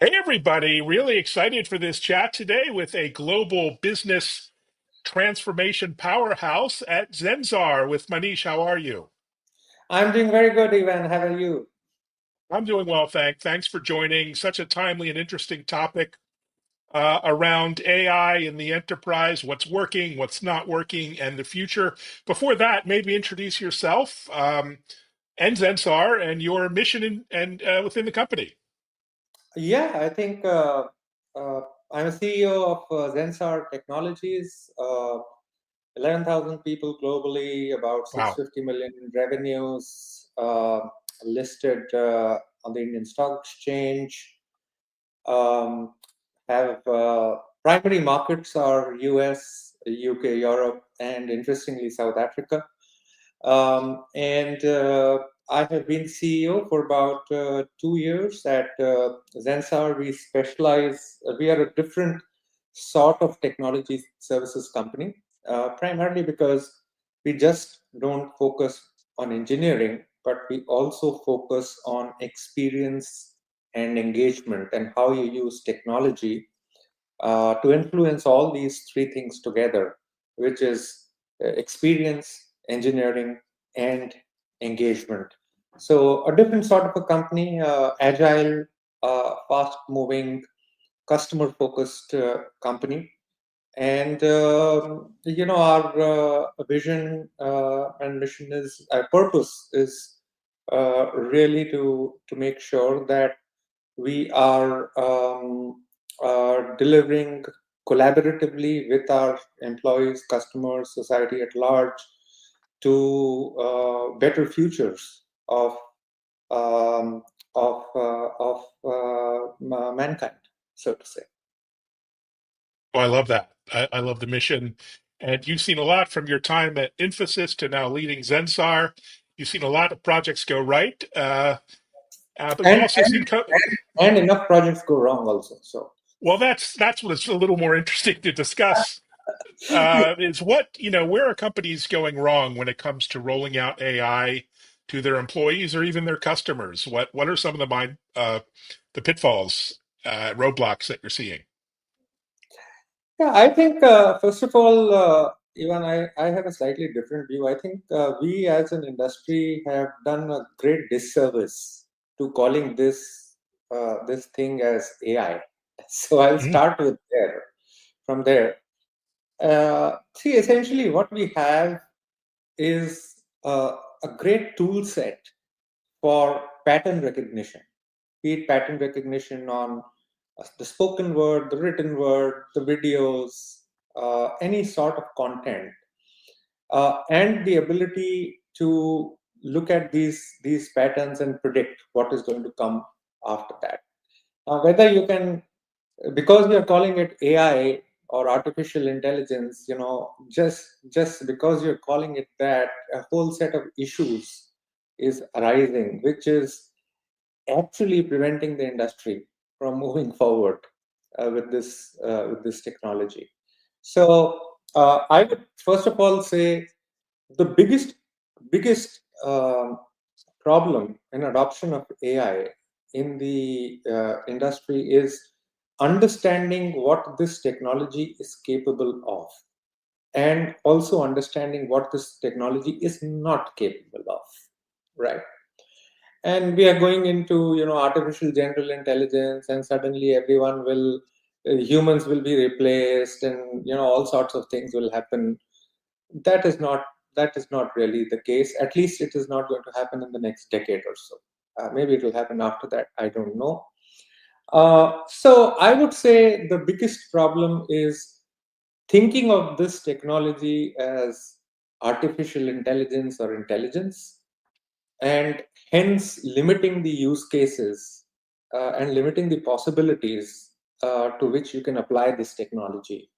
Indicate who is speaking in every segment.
Speaker 1: Hey, everybody. Really excited for this chat today with a global business transformation powerhouse at Zensar with Manish. How are you?
Speaker 2: I'm doing very good, Ivan. How are you?
Speaker 1: I'm doing well, thanks for joining. Such a timely and interesting topic around AI in the enterprise, what's working, what's not working, and the future. Before that, maybe introduce yourself and Zensar and your mission and within the company.
Speaker 2: Yeah, I think uh, I'm a CEO of Zensar Technologies, 11,000 people globally, about
Speaker 1: Wow.
Speaker 2: 650 million in revenues, listed on the Indian Stock Exchange. Um, have primary markets are US, UK, Europe, and interestingly, South Africa. And I have been CEO for about 2 years at Zensar. We specialize, we are a different sort of technology services company, primarily because we just don't focus on engineering, but we also focus on experience and engagement and how you use technology to influence all these three things together, which is experience, engineering, and engagement. So, a different sort of a company, agile, fast moving, customer focused company. And, our vision and mission is, our purpose is really to make sure that we are delivering collaboratively with our employees, customers, society at large to better futures um, of mankind, so to say.
Speaker 1: Oh, I love that. I love the mission. And you've seen a lot from your time at Infosys to now leading Zensar. You've seen a lot of projects go right, but you've
Speaker 2: And,
Speaker 1: also seen.
Speaker 2: and enough projects go wrong also. So
Speaker 1: Well, that's what's a little more interesting to discuss. Is what where are companies going wrong when it comes to rolling out AI to their employees or even their customers? What are some of the pitfalls, roadblocks that you're seeing?
Speaker 2: yeah, I think first of all, even I have a slightly different view. I think we as an industry have done a great disservice to calling this thing as AI. So I'll
Speaker 1: Mm,
Speaker 2: start with there. From there, see, essentially, what we have is a great tool set for pattern recognition, be it pattern recognition on the spoken word, the written word, the videos, any sort of content, and the ability to look at these patterns and predict what is going to come after that. Now, whether you can, because we are calling it AI or artificial intelligence, just because you're calling it that, a whole set of issues is arising, which is actually preventing the industry from moving forward with this technology. So I would first of all say the biggest problem in adoption of AI in the industry is understanding what this technology is capable of, and also understanding what this technology is not capable of, right? And we are going into artificial general intelligence, and suddenly everyone will humans will be replaced, and all sorts of things will happen. That is not that is not really the case. At least it is not going to happen in the next decade or so. Maybe it will happen after that, I don't know. So I would say the biggest problem is thinking of this technology as artificial intelligence or intelligence, and hence limiting the use cases and limiting the possibilities to which you can apply this technology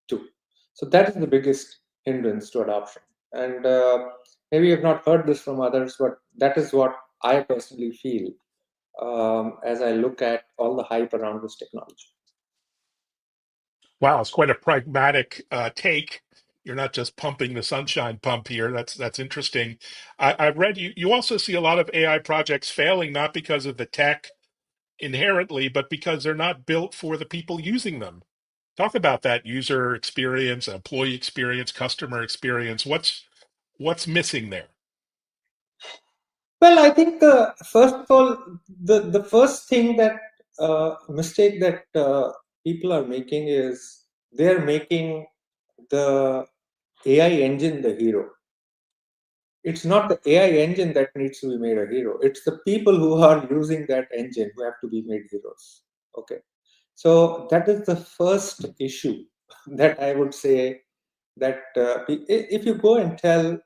Speaker 2: to. So that is the biggest hindrance to adoption. And maybe you've not heard this from others, but that is what I personally feel as I look at all the hype around this technology.
Speaker 1: wow, it's quite a pragmatic take. You're not just pumping the sunshine pump here. That's interesting. I've read you. You also see a lot of AI projects failing not because of the tech, inherently, but because they're not built for the people using them. Talk about that user experience, employee experience, customer experience. What's missing there?
Speaker 2: Well, I think first of all, the first thing that mistake that people are making is they're making the AI engine the hero. It's not the AI engine that needs to be made a hero. It's the people who are using that engine who have to be made heroes. Okay. So that is the first issue that I would say that if you go and tell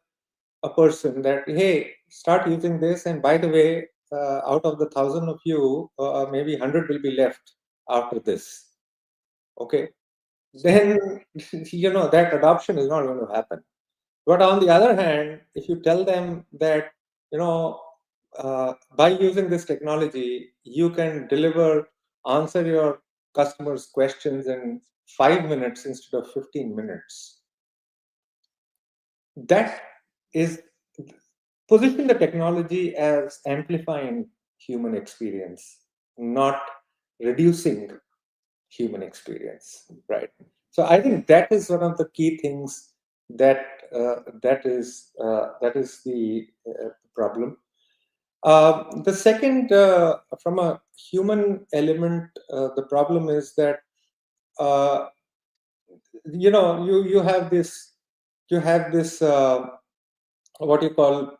Speaker 2: a person that, hey, start using this, and by the way, out of the 1,000 of you, maybe 100 will be left after this. Okay. Then, that adoption is not going to happen. But on the other hand, if you tell them that, by using this technology, you can answer your customers' questions in 5 minutes instead of 15 minutes, that is position the technology as amplifying human experience, not reducing human experience, right? So I think that is one of the key things that is the problem. The second, from a human element, the problem is that uh, you have this what you call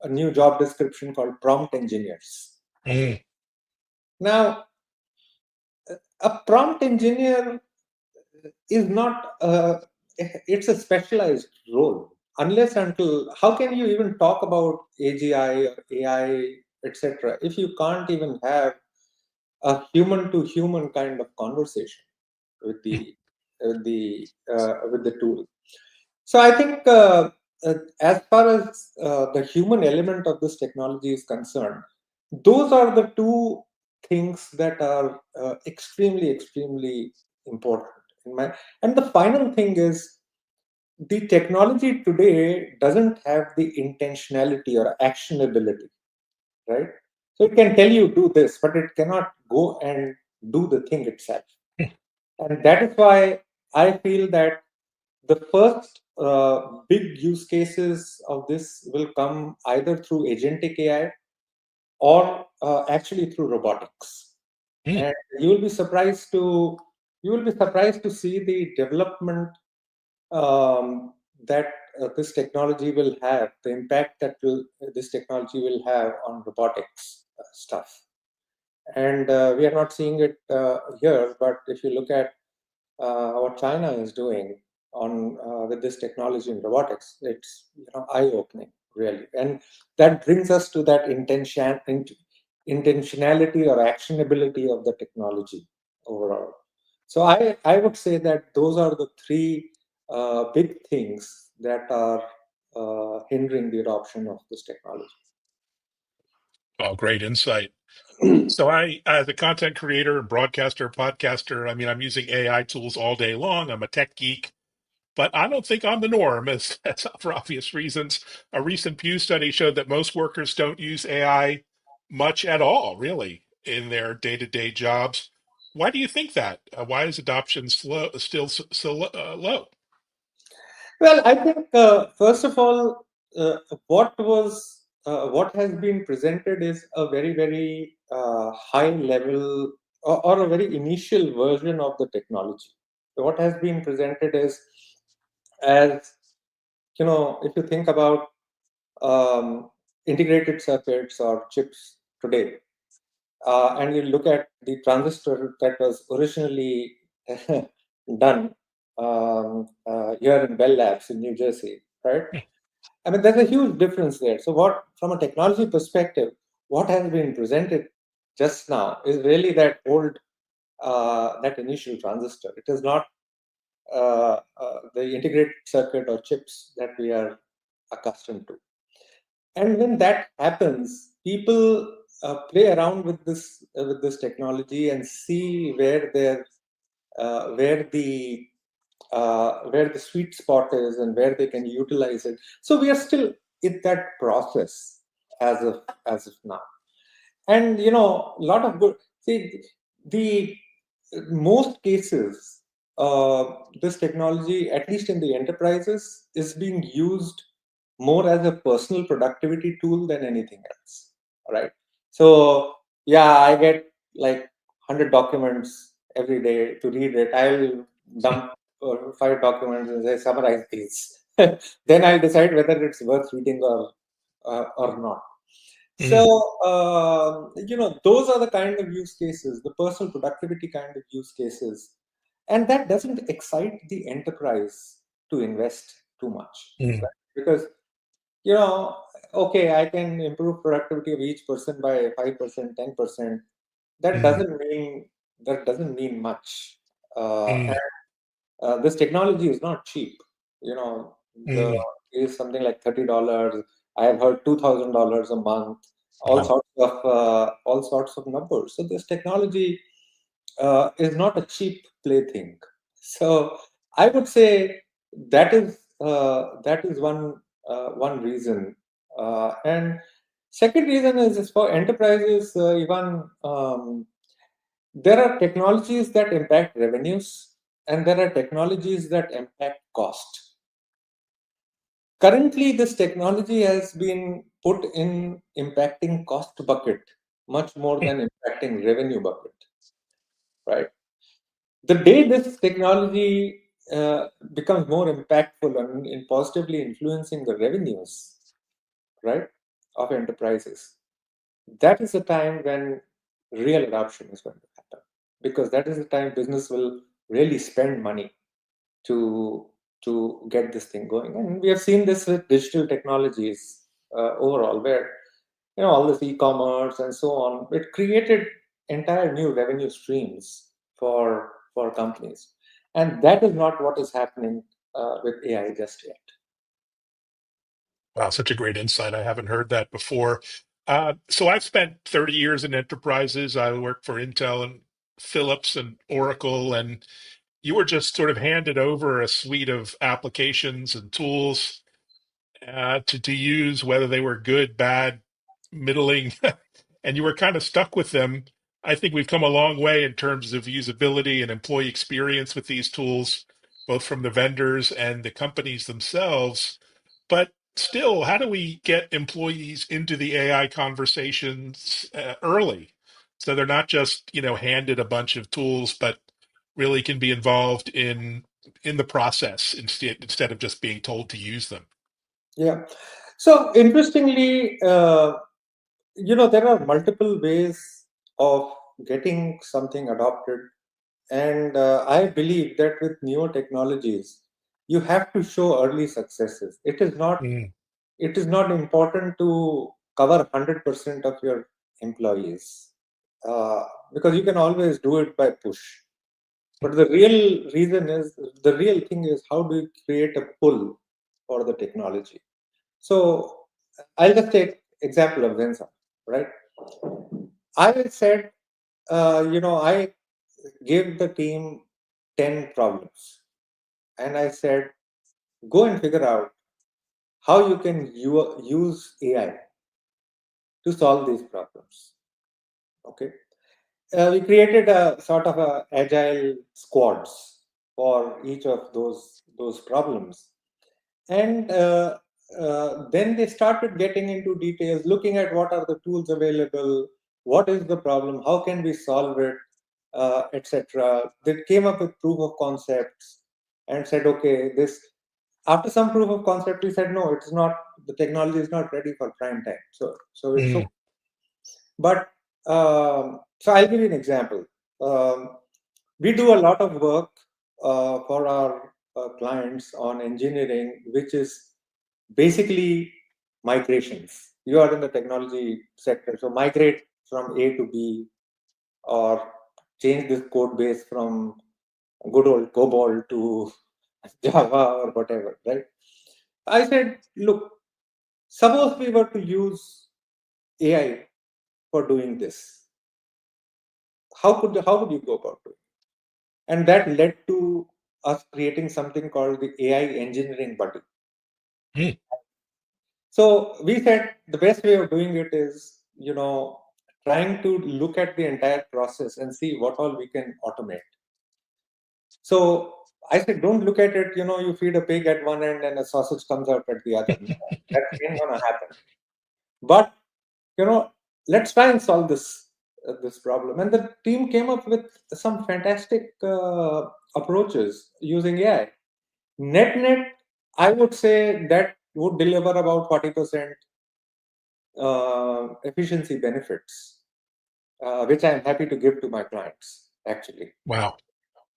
Speaker 2: a new job description called prompt engineers.
Speaker 1: Mm.
Speaker 2: Now, a prompt engineer is not it's a specialized role. Unless until how can you even talk about AGI or AI, etc., if you can't even have a human to human kind of conversation with the tool. So I think as far as the human element of this technology is concerned, those are the two things that are extremely, extremely important. And the final thing is the technology today doesn't have the intentionality or actionability, right? So it can tell you do this, but it cannot go and do the thing itself. And that is why I feel that the first big use cases of this will come either through agentic AI or actually through robotics.
Speaker 1: Mm.
Speaker 2: And you will be surprised to see the development that this technology will have, the impact that this technology will have on robotics stuff. And we are not seeing it here, but if you look at what China is doing on with this technology in robotics, it's eye-opening, really. And that brings us to that intentionality or actionability of the technology overall. So I would say that those are the three big things that are hindering the adoption of this technology.
Speaker 1: Oh, great insight. So I, as a content creator, broadcaster, podcaster, I mean, I'm using AI tools all day long. I'm a tech geek, but I don't think I'm the norm, as for obvious reasons. A recent Pew study showed that most workers don't use AI much at all, really, in their day-to-day jobs. Why do you think that? Why is adoption still so low?
Speaker 2: Well, I think first of all, what has been presented is a very very high level or a very initial version of the technology. So what has been presented is, as if you think about integrated circuits or chips today, and you look at the transistor that was originally done here in Bell Labs in New Jersey, right? I mean, there's a huge difference there. So, from a technology perspective, what has been presented just now is really that initial transistor. It is not the integrated circuit or chips that we are accustomed to. And when that happens, people play around with this technology and see where the sweet spot is and where they can utilize it. So we are still in that process as of now. And a lot of good. See, the most cases, this technology, at least in the enterprises, is being used more as a personal productivity tool than anything else. Right. So yeah, I get like 100 documents every day to read it. I'll dump 5 documents and say summarize these. Then I'll decide whether it's worth reading or not. So,
Speaker 1: Mm,
Speaker 2: those are the kind of use cases, the personal productivity kind of use cases. And that doesn't excite the enterprise to invest too much.
Speaker 1: mm,
Speaker 2: Right? Because, you know, okay, I can improve productivity of each person by 5%, 10%. That
Speaker 1: mm,
Speaker 2: doesn't mean that doesn't mean much. And
Speaker 1: mm,
Speaker 2: this technology is not cheap. You know, the
Speaker 1: mm.
Speaker 2: is something like $30. I have heard $2,000 a month.
Speaker 1: Wow.
Speaker 2: All sorts of numbers. So this technology is not a cheap plaything. So I would say that is one reason. And second reason is for enterprises. Even there are technologies that impact revenues, and there are technologies that impact cost. Currently, this technology has been put in impacting cost bucket much more
Speaker 1: Mm,
Speaker 2: than impacting revenue bucket, right? The day this technology becomes more impactful and in positively influencing the revenues, right, of enterprises, that is the time when real adoption is going to happen, because that is the time business will really spend money to get this thing going. And we have seen this with digital technologies overall, where all this e-commerce and so on, it created entire new revenue streams for companies, and that is not what is happening with AI just yet.
Speaker 1: wow, such a great insight. I haven't heard that before. So I've spent 30 years in enterprises. I worked for Intel and Philips and Oracle, and you were just sort of handed over a suite of applications and tools to use, whether they were good, bad, middling, and you were kind of stuck with them. I think we've come a long way in terms of usability and employee experience with these tools, both from the vendors and the companies themselves. But still, how do we get employees into the AI conversations early, so they're not just handed a bunch of tools, but really can be involved in the process instead of just being told to use them?
Speaker 2: Yeah. So interestingly, there are multiple ways of getting something adopted. And I believe that with newer technologies, you have to show early successes.
Speaker 1: Mm,
Speaker 2: It is not important to cover 100% of your employees, uh, because you can always do it by push. But the real thing is, how do you create a pull for the technology? So I'll just take example of Zensar, right? I said, I gave the team 10 problems, and I said, go and figure out how you can use AI to solve these problems. Okay. We created a sort of a agile squads for each of those problems, and then they started getting into details, looking at what are the tools available, what is the problem, how can we solve it, etc. They came up with proof of concepts and said, okay, this. After some proof of concept, we said, no, it's not. The technology is not ready for prime time, so it's okay.
Speaker 1: mm,
Speaker 2: But so I'll give you an example. Um, we do a lot of work for our clients on engineering, which is basically migrations. You are in the technology sector, so migrate from A to B, or change this code base from good old COBOL to Java or whatever, right? I said, look, suppose we were to use AI for doing this. How would you go about it? And that led to us creating something called the AI engineering buddy.
Speaker 1: mm,
Speaker 2: So we said the best way of doing it is, trying to look at the entire process and see what all we can automate. So I said, don't look at it, you feed a pig at one end and a sausage comes out at the other. No, that ain't going to happen. But, let's try and solve this problem. And the team came up with some fantastic approaches using AI. Net, I would say that would deliver about 40% efficiency benefits, which I'm happy to give to my clients, actually.
Speaker 1: Wow.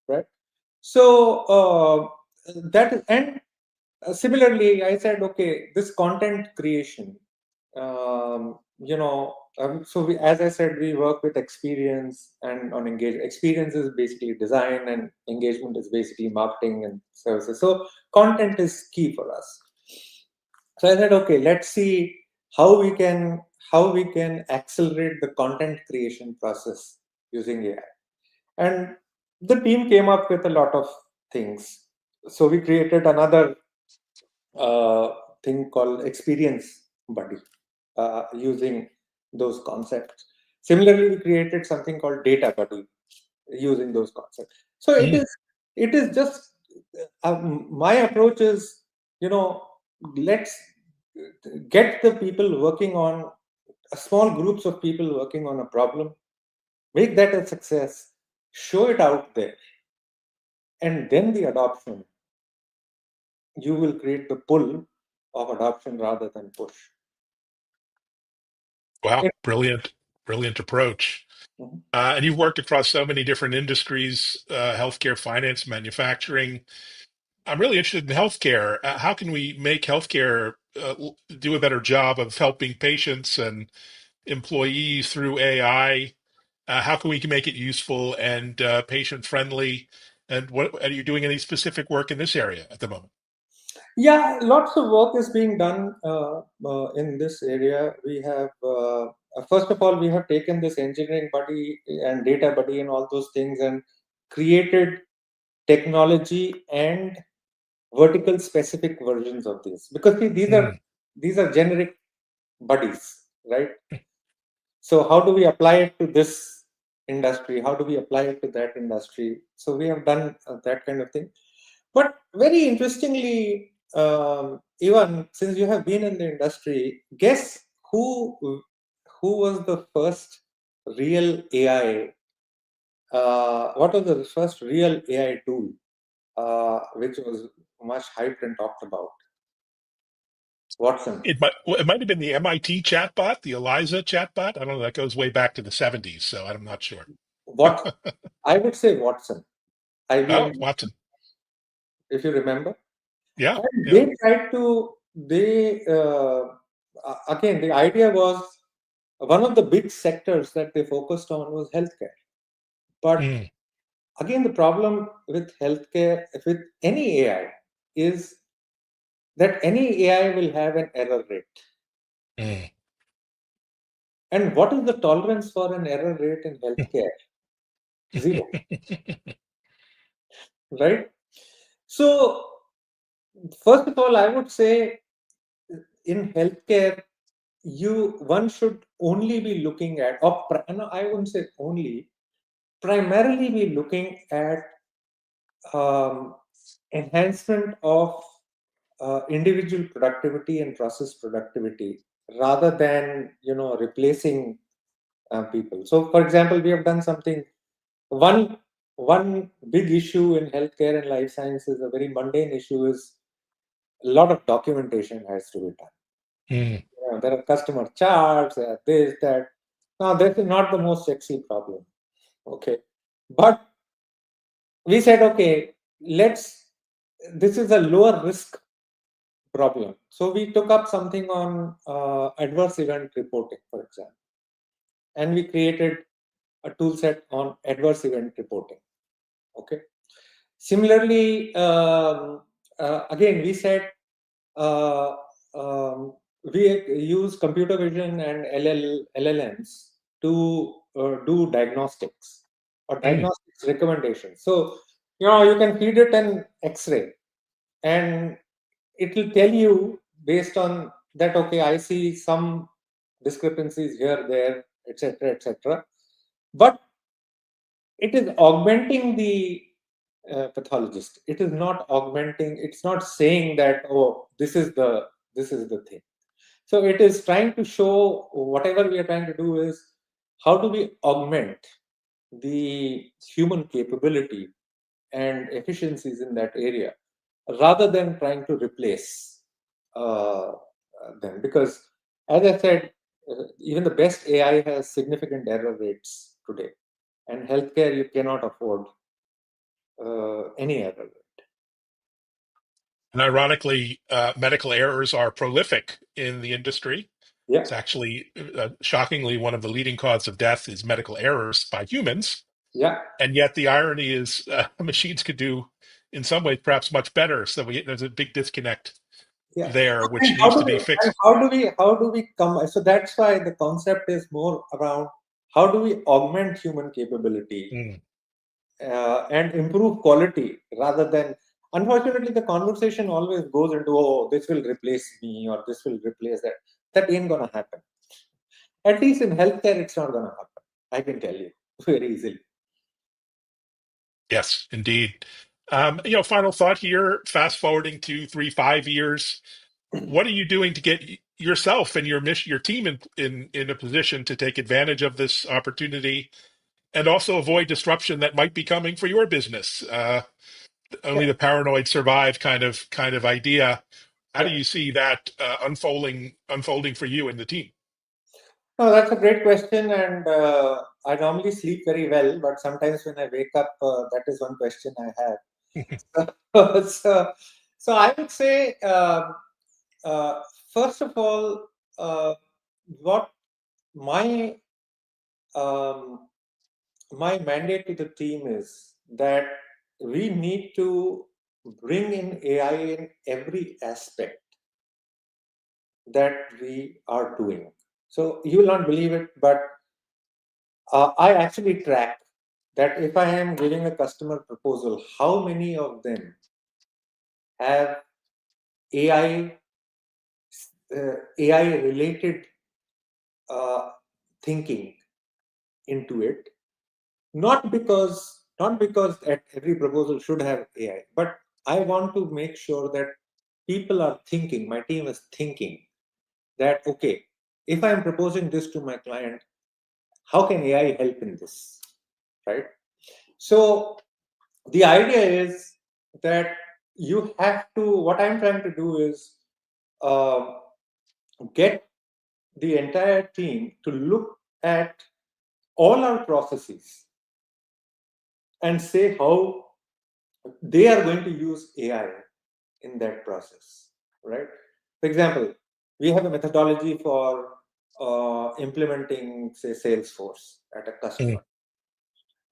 Speaker 2: Right. So and similarly, I said, okay, this content creation, so as I said, we work with experience and on engagement. Experience is basically design, and engagement is basically marketing and services. So content is key for us. So I said, okay, let's see how we can accelerate the content creation process using AI. And the team came up with a lot of things. So we created another thing called experience buddy using those concepts. Similarly, we created something called data buddy using those concepts. So it is just my approach is, let's get the people working on small groups of people working on a problem, make that a success, show it out there, and then the adoption. You will create the pull of adoption rather than push.
Speaker 1: Wow.
Speaker 2: Yeah.
Speaker 1: Brilliant approach.
Speaker 2: Mhm.
Speaker 1: And you've worked across so many different industries, healthcare, finance, manufacturing. I'm really interested in healthcare. How can we make healthcare do a better job of helping patients and employees through AI? How can we make it useful and patient friendly? And what are you doing any specific work in this area at the moment?
Speaker 2: Yeah, lots of work is being done in this area. We have, first of all, we have taken this engineering buddy and data buddy and all those things and created technology and vertical specific versions of these, because see, these are generic buddies, right? So how do we apply it to this industry? How do we apply it to that industry? So we have done that kind of thing. But very interestingly, even since you have been in the industry, guess who was the first real AI? What was the first real AI tool which was much hyped and talked about? Watson.
Speaker 1: It might have been the MIT chatbot, the Eliza chatbot. I don't know. That goes way back to the 70s, so I'm not sure.
Speaker 2: What I would say Watson,
Speaker 1: Oh,
Speaker 2: IBM,
Speaker 1: Watson.
Speaker 2: if you remember.
Speaker 1: Yeah,
Speaker 2: And
Speaker 1: yeah.
Speaker 2: they tried to, again, the idea was one of the big sectors that they focused on was healthcare. But
Speaker 1: Mm,
Speaker 2: again, the problem with healthcare, with any AI, is that any AI will have an error rate.
Speaker 1: mm.
Speaker 2: And what is the tolerance for an error rate in healthcare? Zero, right? So, first of all, I would say in healthcare, one should only be looking at, or no, I wouldn't say only, primarily be looking at um, enhancement of individual productivity and process productivity rather than replacing people. So for example, we have done something, one one big issue in healthcare and life sciences, a very mundane issue, is a lot of documentation has to be done.
Speaker 1: Mm.
Speaker 2: There are customer charts, this, that. Now, that is not the most sexy problem. Okay. But we said, okay, this is a lower risk problem. So we took up something on adverse event reporting, for example, and we created a tool set on adverse event reporting. Okay. Similarly, again, we said uh, um, we use computer vision and LLMs to do diagnostics or
Speaker 1: Mm.
Speaker 2: diagnostics recommendations. So, you can feed it an X-ray and it will tell you based on that, okay, I see some discrepancies here, there, etc., etc. But it is augmenting the pathologist. It is not augmenting. It's not saying that, oh, this is the thing. So it is trying to show whatever we are trying to do is how do we augment the human capability and efficiencies in that area rather than trying to replace uh, them. Because, as I said, even the best AI has significant error rates today. And healthcare, you cannot afford any error rate.
Speaker 1: And ironically, medical errors are prolific in the industry.
Speaker 2: Yeah,
Speaker 1: It's actually shockingly one of the leading causes of death is medical errors by humans.
Speaker 2: yeah,
Speaker 1: And yet the irony is machines could do in some ways perhaps much better. So there's a big disconnect
Speaker 2: yeah.
Speaker 1: there,
Speaker 2: And
Speaker 1: which needs to be fixed.
Speaker 2: how do we come? So that's why the concept is more around how do we augment human capability
Speaker 1: Mm.
Speaker 2: and improve quality rather than. Unfortunately, the conversation always goes into, oh, this will replace me or this will replace that. That ain't gonna happen. At least in healthcare, it's not gonna happen. I can tell you very easily.
Speaker 1: Yes, indeed. Final thought here, fast forwarding to 3, 5 years, what are you doing to get yourself and your team in a position to take advantage of this opportunity and also avoid disruption that might be coming for your business? Only
Speaker 2: Yeah,
Speaker 1: the paranoid survive kind of idea. How do
Speaker 2: yeah.
Speaker 1: you see that unfolding for you and the team?
Speaker 2: No, that's a great question, and I normally sleep very well, but sometimes when I wake up, that is one question I have. So I would say, uh, first of all, what my um, my mandate to the team is that we need to bring in AI in every aspect that we are doing. So you will not believe it, but I actually track that if I am giving a customer proposal, how many of them have AI AI related thinking into it. Not because at every proposal should have AI, but I want to make sure that people are thinking. My team is thinking that, okay, if I am proposing this to my client, how can AI help in this, right? So the idea is that you have to. What I'm trying to do is uh, get the entire team to look at all our processes and say how they are going to use AI in that process, right? For example, we have a methodology for implementing, say, Salesforce at a
Speaker 1: Mm.
Speaker 2: customer.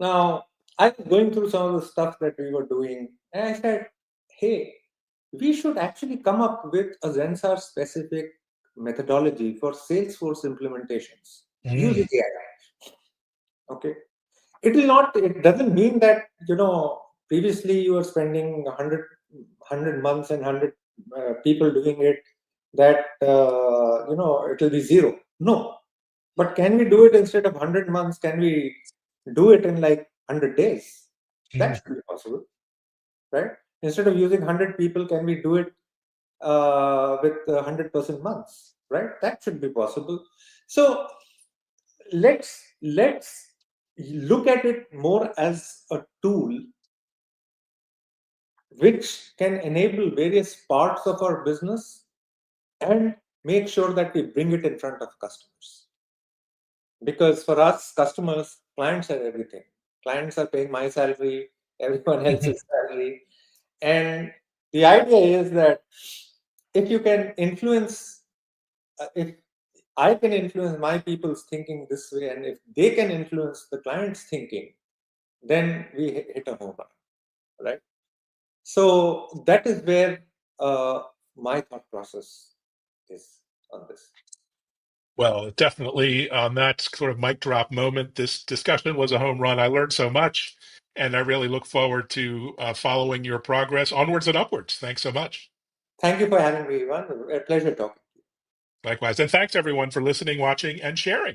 Speaker 2: Now, I was going through some of the stuff that we were doing, and I said, hey, we should actually come up with a Zensar specific methodology for Salesforce implementations using
Speaker 1: Mm.
Speaker 2: AI. Okay. It doesn't mean that, previously you were spending 100 months and 100 people doing it, that, it will be zero. No. But can we do it instead of 100 months? Can we do it in like 100 days? That
Speaker 1: Mm.
Speaker 2: should be possible, right? Instead of using 100 people, can we do it with 100% months, right? That should be possible. So let's look at it more as a tool which can enable various parts of our business and make sure that we bring it in front of customers. Because for us, customers, clients are everything. Clients are paying my salary, everyone else's salary. And the idea is that if you can influence, if I can influence my people's thinking this way, and if they can influence the client's thinking, then we hit a home run, right? So that is where my thought process is on this.
Speaker 1: Well, definitely on that sort of mic drop moment, this discussion was a home run. I learned so much, and I really look forward to following your progress onwards and upwards. Thanks so much.
Speaker 2: Thank you for having me, Ivan. A pleasure talking.
Speaker 1: Likewise. And thanks everyone for listening, watching, and sharing.